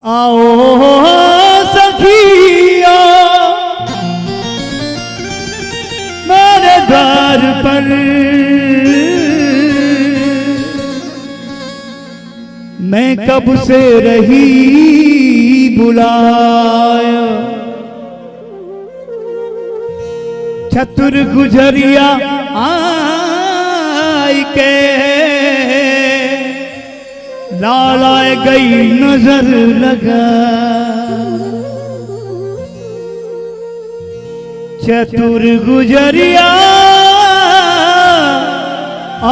आओ सखिया मेरे द्वार पर मैं कब से रही बुलाया चतुर गुजरिया आई के लालाए गई नजर लगा चतुर गुजरिया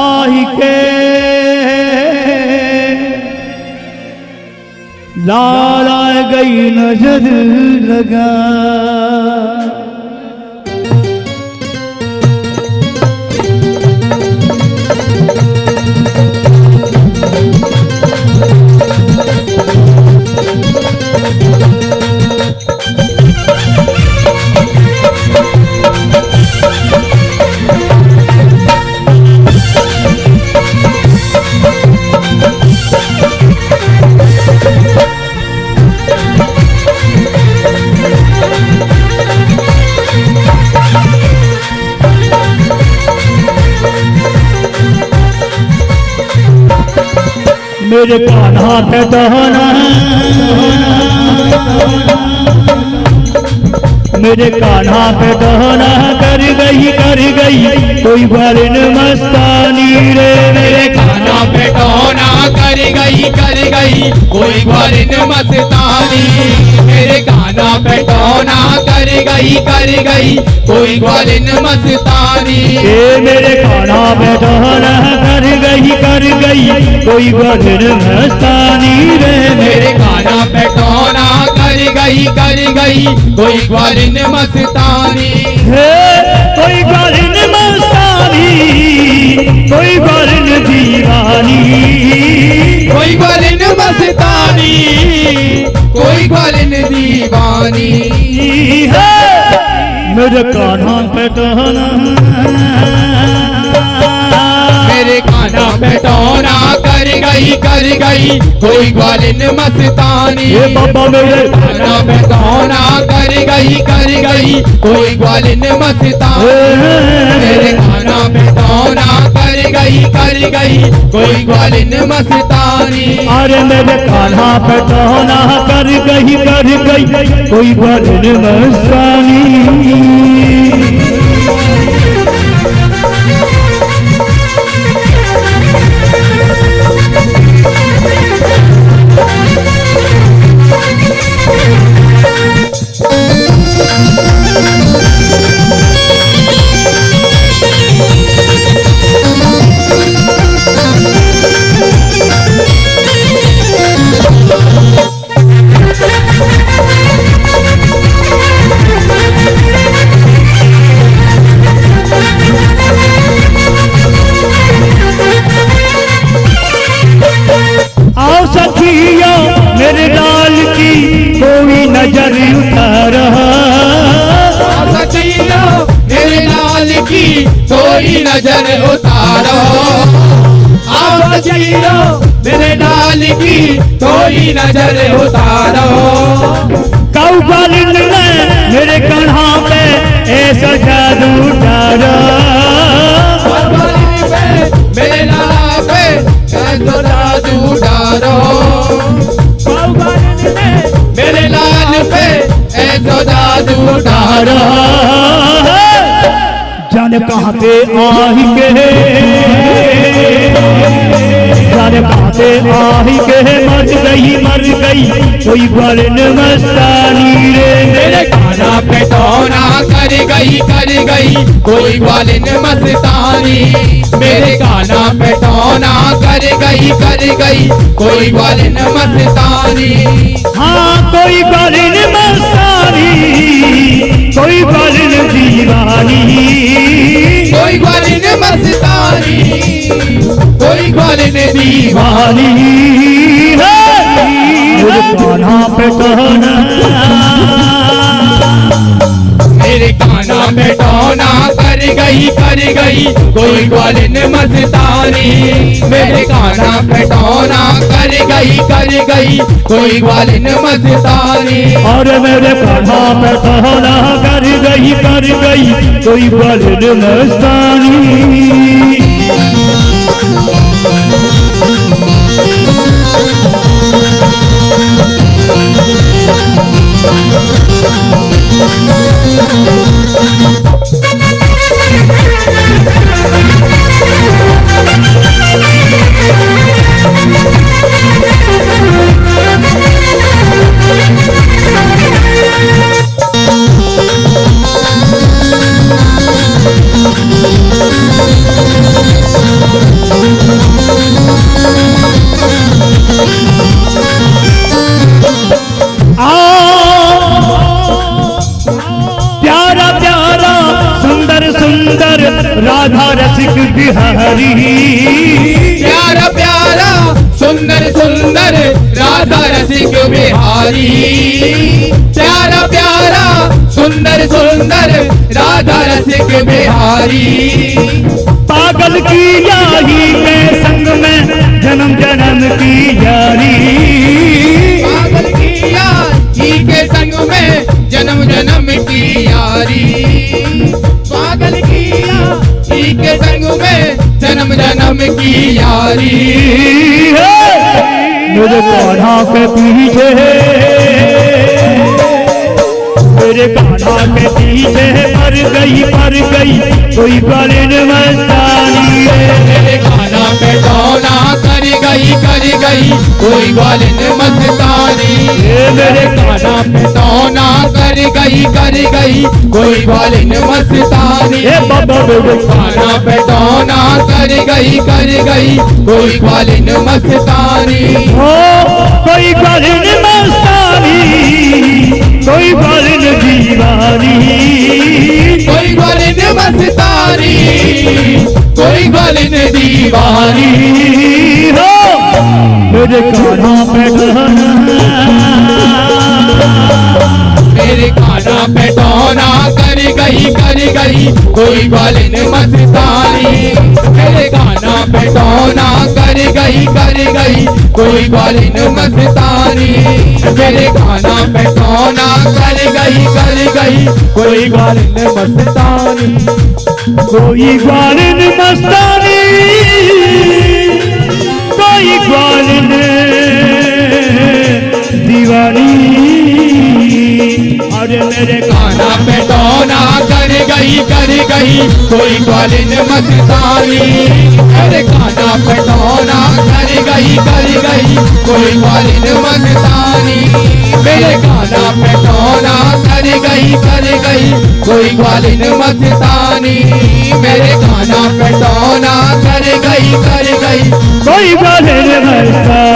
आई के लालाए गई नजर लगा। मेरे कान्हा पे दहना मेरे कान्हा पे दहना कर गई कोई बारिन मस्तानी रे। मेरे कान्हा पे दहना कर गई कोई बारिन मस्तानी। मेरे कान्हा पे दहना कर गई कोई बारिन मस्तानी। मेरे कान्हा पे दहना कर गई कोई बारिन मस्तानी रे। मेरे कान्हा पे दहना कर गई कोई बारिन मस्तानी। कोई बारिन मस्तानी कोई बारिन दीवानी कोई बारिन मस्तानी कोई बारिन दीवानी। मेरे कान्हा पे दहना मेरे कान्हा पे दहना कर गई कोई बारिन मस्तानी। बाबा मेरे कान्हा पे दहना कर गई कोई बारिन मस्तानी। मेरे कान्हा पे दहना कर गई कोई बारिन मस्तानी। अरे मेरे कान्हा पे दहना कर गई कोई बारिन मस्तानी। आओ सखिया मेरे लाल की कोई नजर उतारा। सखिया मेरे लाल की कोई नजर उतारो। आओ सखिया मेरे लाल की कोई नजर उतारो। काऊ बालिन ने मेरे कान्हा पे ऐसा जादू डाला। मेरे लाल पे ऐसा जादू डालो। मेरे लाल पे ऐसा जादू डालो। जाने कहाँ पे आही के जाने कहाँ पे आही के मर गई कोई बारिन मस्तानी रे। मेरे कान्हा पे दहना कर गई कोई बारिन मस्तानी। मेरे कान्हा पे दहना कर गई कोई बारिन मस्तानी। हाँ कोई बारिन मस्तानी कोई बारिन दीवानी कोई बारिन मस्तानी कोई बारिन दीवानी। मेरे कान्हा पे दहना मेरे कान्हा पे दहना कर गई कोई ग्वालिन मस्तानी। मेरे काना पे टोना कर गई कोई ग्वालिन मस्तानी। और मेरे कान्हा पे टोना कर गई कोई ग्वालिन मस्तानी। प्यारा प्यारा सुंदर सुंदर राधा रसिक बिहारी। प्यारा प्यारा सुंदर सुंदर राधा रसिक बिहारी। प्यारा प्यारा सुंदर सुंदर राधा रसिक बिहारी। पागल की यारी में संग में जन्म जन्म की यारी। पागल की यारी के संग में जन्म जन्म की यारी। पागल की यारी के संग में जन्म जन्म की यारी। मेरे कान्हा के पीछे मेरे कान्हा के पीछे पर गई कोई ग्वालिन मस्तानी। मेरे कान्हा पे टोना कर गई कोई ग्वालिन मस्तानी। मेरे कान्हा पे टोना कर गई कोई ग्वालिन मस्तानी। कान्हा पे टोना कर गई कोई ग्वालिन मस्तानी। हो कोई ग्वालिन मस्तानी कोई ग्वालिन दीवानी। कोई ग्वालिन मस्तानी कोई ग्वालिन दीवानी। हो मेरे कान्हा पे टोना मेरे कान्हा पे टोना कर गई कोई ग्वालिन मस्तानी। मेरे कान्हा पे टोना कर गई कोई ग्वालिन मस्तानी। मेरे कान्हा पे टोना कर गई कोई ग्वालिन मस्तानी। कोई ग्वालिन मस्तानी कोई ग्वालिन दीवानी। अरे मेरे कान्हा पे टोना कर गई कोई ग्वालिन मस्तानी। मेरे कान्हा पे टोना कर गई कोई ग्वालिन मस्तानी। मेरे कान्हा पे टोना कर गई कोई ग्वालिन मस्तानी। मेरे कान्हा पे टोना कर गई कोई ग्वालिन मस्तानी।